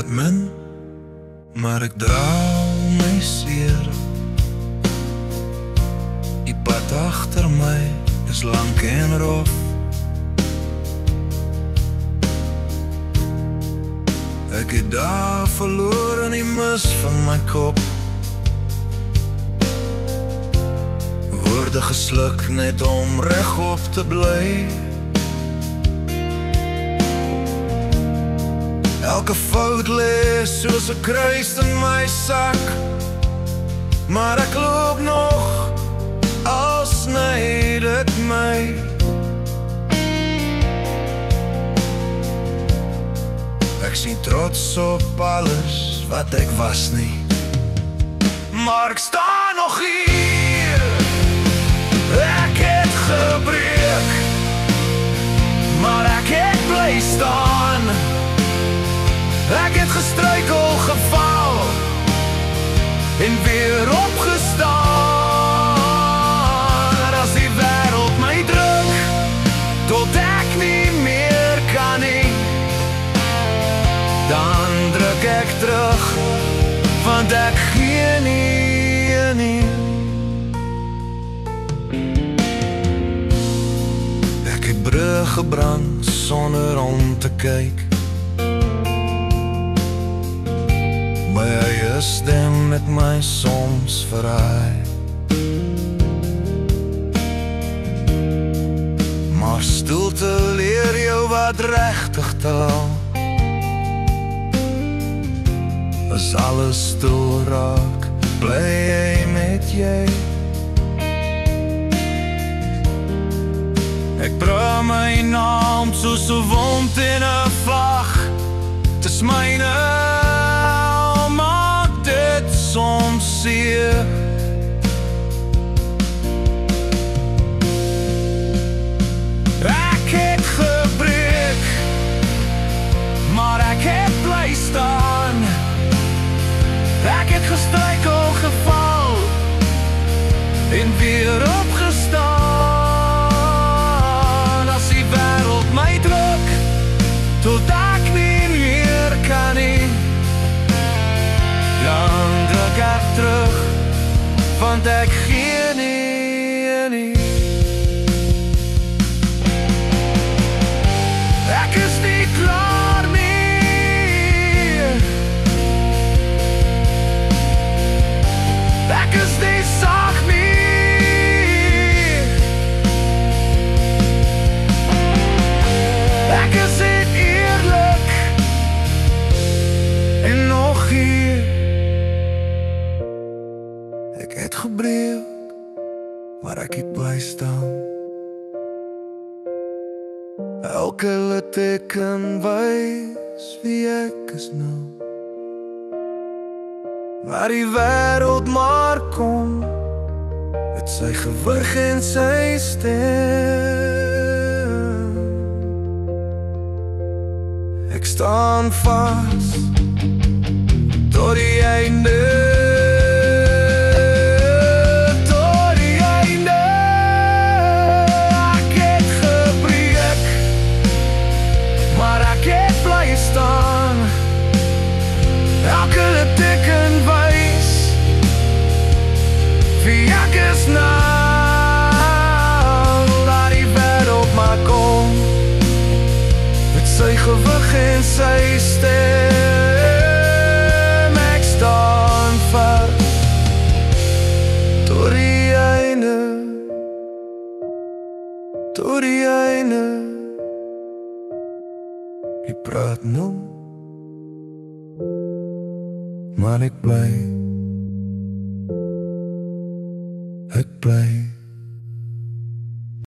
praat min, maar ek dra my seer. Die pad agter my is lank en rof. Ek het daar verloor in die mis van my kop. Woorde gesluk net om regop te bly. Elke fout lê soos 'n kruis in my sak, maar ek loop nog, al sny dit my. Ek sien trots op alles wat ek was nie, maar ek staan nog hier. Ek het gebreek, maar ek het bly staan. Ek het gestruikel, geval en weer opgestaan. As die wêreld my druk tot ek nie meer kan nie, dan druk ek terug, want ek gee nie. Ek het brug gebrand sonder om te kyk. My eie stem met my soms verraai. Maar stilte leer jou wat regtig tel. As alles stil raak, bly jy met jy. Ek dra my naam soos 'n wond in 'n vlag. Dis myne, al maak dit soms seer. Ek het gebreek, maar ek het bly staan. Ek het gestruikel, geval en weer opgestaan. As die wêreld my druk tot ek nie meer kan nie, dan druk ek terug, want ek gee nie. Ek is nie klaar nie. Ek is nie sag nie. Ek is nie eerlik en nog hier. Ek het gebreek, maar ek het bly staan. Elke litteken wys wie ek is nou. Waar die wêreld maar kom, met sy gewig en sy stem. Ek staan vas tot die einde. Tot die einde. Ek het gebreek, maar ek het bly staan. Elke litteken wys wie ek is nou. Laat die wêreld maar kom, met sy gewig en sy stem. Ek staan vas tot die einde. Tot die einde. Ek praat nou, maar ek bly.